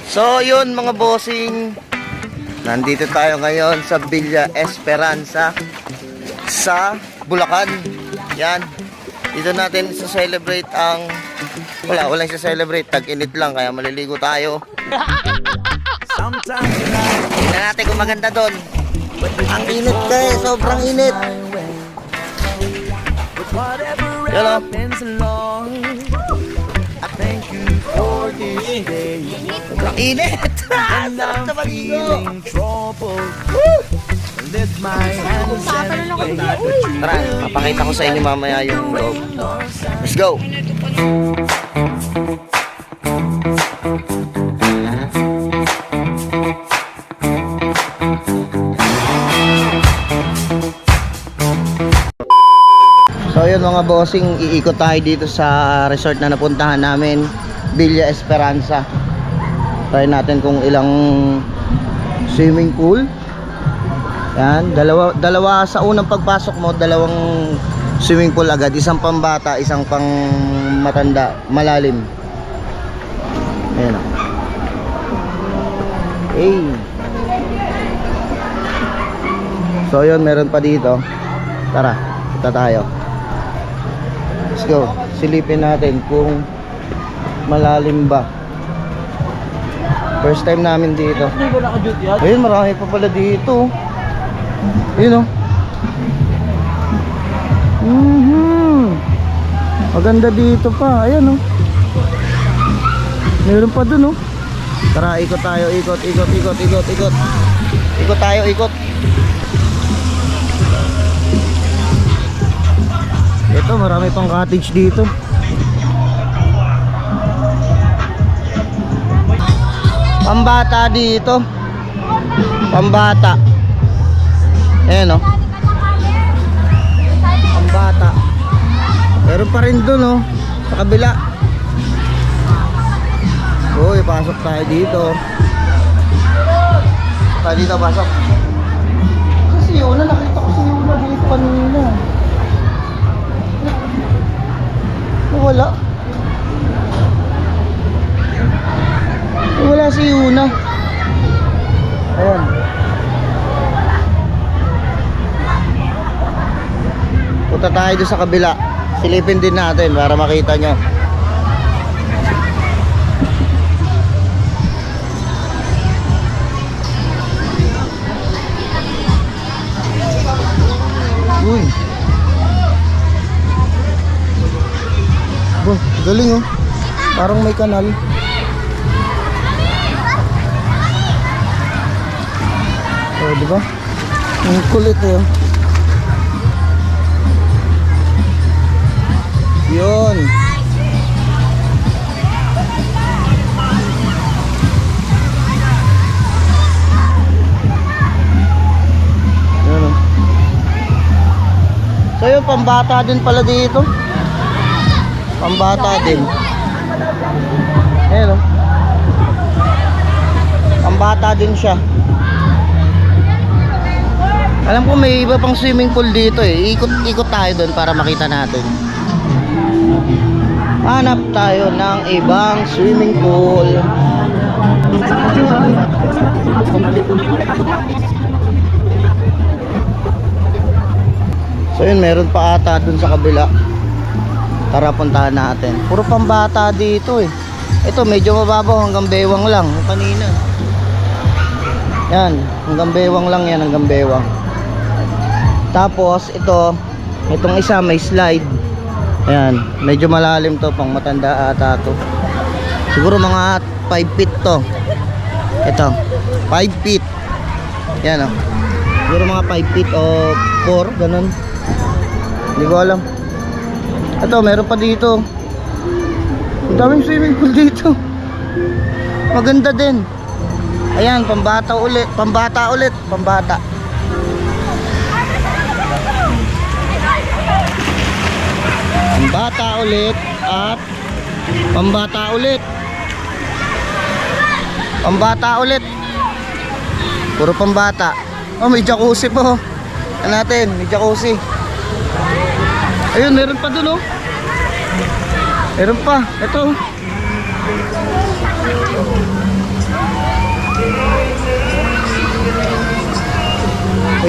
So yun mga bossing, nandito tayo ngayon sa Villa Esperanza sa Bulacan. Yan, dito natin sa-celebrate ang walang sa-celebrate, tag-init lang kaya maliligo tayo. Tingnan natin kung maganda doon. Ang init guys, sobrang init. Yan o. Sobrang init. Sarap na maligo. Tara, papakita ko sa inyo mamaya yung loob. Let's go. So yun mga bossing, iikot tayo dito sa resort na napuntahan namin, Villa Esperanza. Try natin kung ilang swimming pool. Yan, dalawa sa unang pagpasok mo, dalawang swimming pool agad, isang pambata, isang pang matanda, malalim. Ayan o. Hey. So yun, meron pa dito. Tara, kita tayo. Let's go. Silipin natin kung malalim ba. First time namin dito. Ayun, marami pa pala dito. Ayun o. Maganda dito pa. Ayan o. Meron pa dun o. Tara, ikot tayo. Ikot. Ikot tayo, ikot. Ito, marami pang cottage dito. Pambata dito. Pambata. Ayan o. Pambata. Meron pa rin dun o, sa kabila. Uy, pasok tayo dito. Tayo dito, pasok. Kasi yun na, nakita ko si Yuna dito kanina. Wala. Wala si Yuna. Ayan. Punta tayo doon sa kabila. Silipin din natin para makita nyo. Uy. Oh, galing oh. Parang may kanal. Oh, di ba? Ang kulit eh. Yun. Yun oh. So yun, pambata din pala dito. Pambata din. Ayan o. Pambata din siya. Alam ko may iba pang swimming pool dito eh. Ikot tayo doon para makita natin. Hanap tayo ng ibang swimming pool. So yun, meron pa ata doon sa kabila. Tara, puntahan natin. Puro pambata dito eh. Ito medyo mababaw, hanggang bewang lang kanina. Yan, hanggang bewang lang yan, hanggang bewang. Tapos itong isa may slide. Ayan, medyo malalim to, pang matanda ata to. Siguro mga 5 feet to. Ito, 5 feet. Yan oh. Siguro mga 5 feet o 4, ganun. Hindi ko alam. Ito, meron pa dito. Ang daming swimming pool dito. Maganda din. Ayan, pambata ulit. Pambata ulit. Pambata. Pambata ulit. At pambata ulit. Pambata ulit. Puro pambata. Oh, may jacuzzi po. Ano natin? May jacuzzi. Ayun, meron pa dun oh. Meron pa. Ito.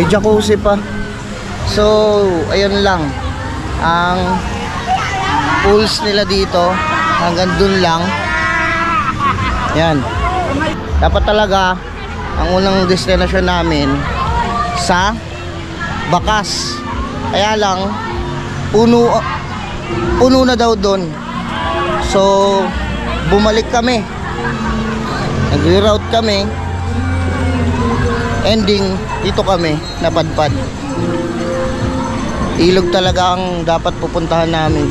May jacuzzi pa. So, ayun lang. Ang pools nila dito, hanggang dun lang. Yan. Dapat talaga, ang unang destination namin, sa Bakas. Kaya lang, puno na daw dun. So, bumalik kami. Nag-reroute kami. Ending, dito kami, napadpad. Ilog talaga ang dapat pupuntahan namin.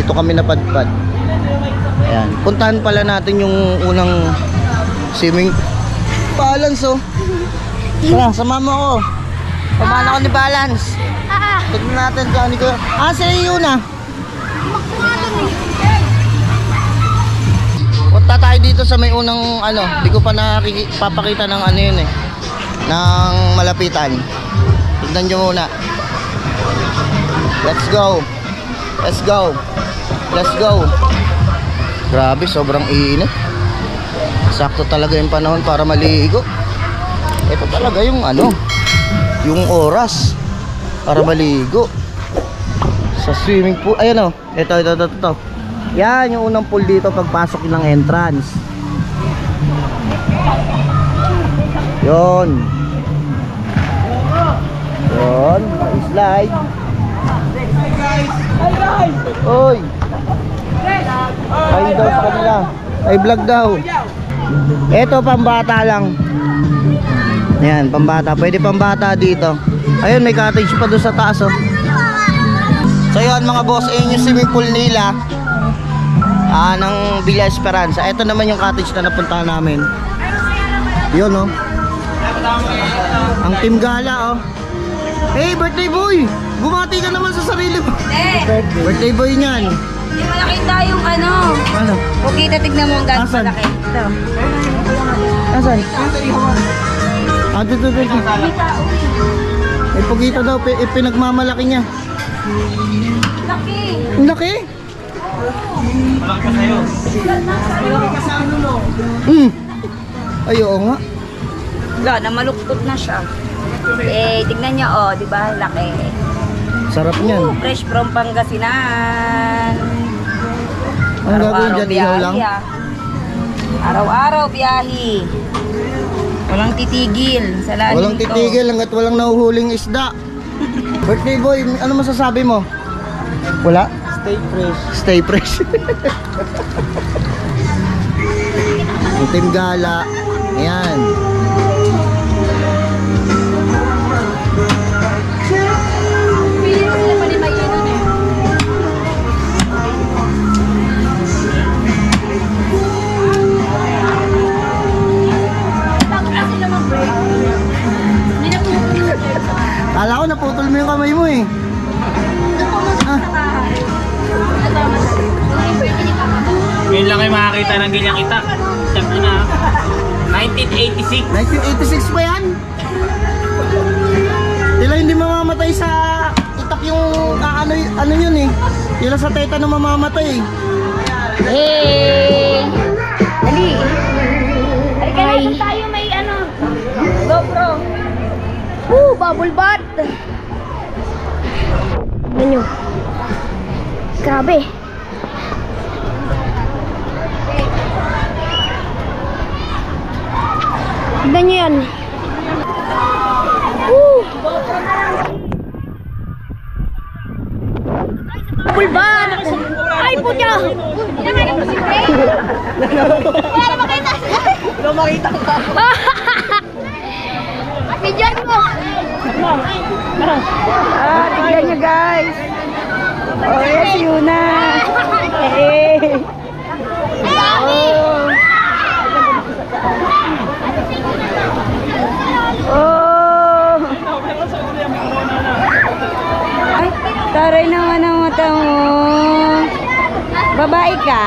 Dito kami napadpad. Ayan. Puntahan pala natin yung unang swimming. Balance oh. Tara, sama mo ako. Pamana ako ni Balance. Tignan natin kung ano ko. Sa'yo yun ah. Punta tayo dito sa may unang ano. Di ko pa napapakita ng ano yun eh. Ng malapitan. Tignan nyo muna. Let's go. Let's go. Let's go. Grabe, sobrang init. Sakto talaga yung panahon para maligo. Ito talaga yung ano, yung oras para maligo sa swimming pool. Ayan o, ito. Yan yung unang pool dito pagpasok ng entrance. Yon, may slide. Oy, ay daw sa kanila. Ay vlog daw. Ito pambata lang. Ayan, pambata. Pwede pambata dito. Ayun, may cottage pa doon sa taas oh. So yun mga boss, ayun yung swimming pool nila ng Villa Esperanza. Ito naman yung cottage na napuntahan namin. Yun oh. Ang team gala oh. Hey, birthday boy! Bumati ka naman sa sarili mo. Birthday boy niyan. Hindi mo nakita yung ano. Ano? Okay, tignan mo ang gano'n Asan? malaki. Ito. Asan? Dito. May pugito daw, pinagmamalaki niya. Laki. Ang laki? Malaki pa sa'yo. Malaki pa sa ano no? Ay, oo nga. Wala, namaluktot na siya. Tignan niya oh, di ba? Laki. Sarap niyan. Fresh from Pangasinan. Ang gagawin dyan, ihaw lang? Araw-araw biyahe. Walang titigil sa lalim Walang nito. titigil hanggat walang nahuhuling isda. Birthday boy, ano masasabi mo? Wala? Stay fresh. Stay fresh. Ang team gala. Ayan. Kala ko naputol mo yung kamay mo eh. Ngayon lang kayo makakita ng ganyang itak. Itak na 1986. 1986 pa yan? Tila hindi mamamatay sa itak yung ano yun eh. Tila sa teta na mamamatay eh. Hey! Dali! Halika na, doon tayo may ano. GoPro. Bubble bath! Tignan nyo. Grabe. Tignan nyo yan. Bubble bath! Ay, putya! Pinangalan mo si Ray? Wala makita! Wala makita ka! Bidyan mo! Tignan nyo guys! Oh, yes, Yuna! Eh! Oh! Ay, taray naman ang mata mo! Babae ka?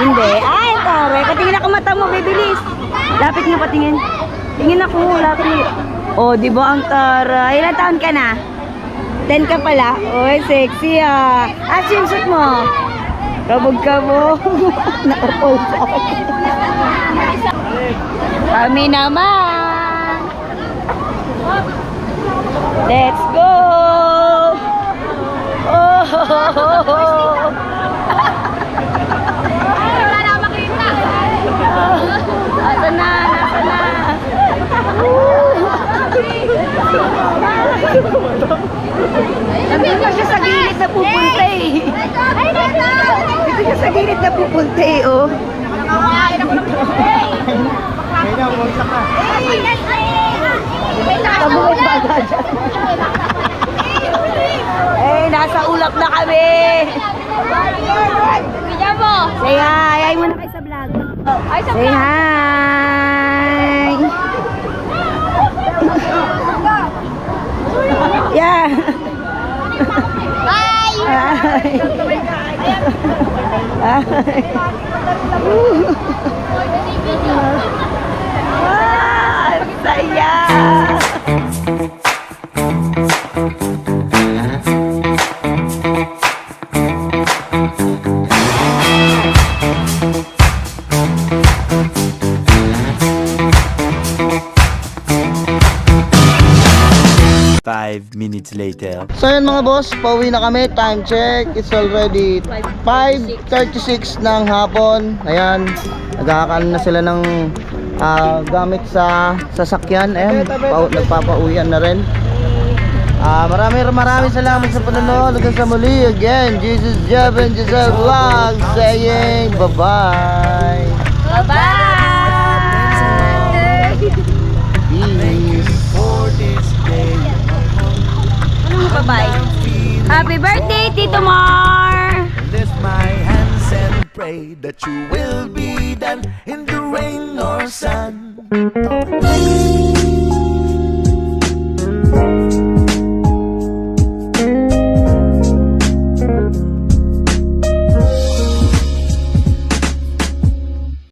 Hindi? Ay, taray! Patingin ako mata mo, bibilis! Lapit nga patingin. Tingin ako, lapit. Oh, di ba ang taray? Ilan taon ka na? 10 ka pala? Oy, sexy ah. Swimsuit mo? Kabog-kabog. Nakapose ako. Kami naman. Let's go. Oh. Nasa na, nasa na. Dito siya sa gilid na pupunta eh. Dito siya sa gilid na pupunta eh, oh. Tabuhin pa agad. Eh, nasa ulap na kami. Say hi. Hi muna kayo sa vlog. Say hi. Yeah. Hi. Hi. Saya. Five minutes later. So yun mga boss, pauwi na kami. Time check, it's already 5:36 ng hapon. Ayan, nagkakaroon na sila ng gamit sa sasakyan. Ayan, nagpapauwian na rin. Maraming salamat sa panonood. Hanggang sa muli again, Jesus Jeff and Giselle Vlog saying bye-bye. Bye-bye. Peace. Bye-bye. Happy birthday, Tito Mar! Lift my hands and pray that you will be done in the rain or sun.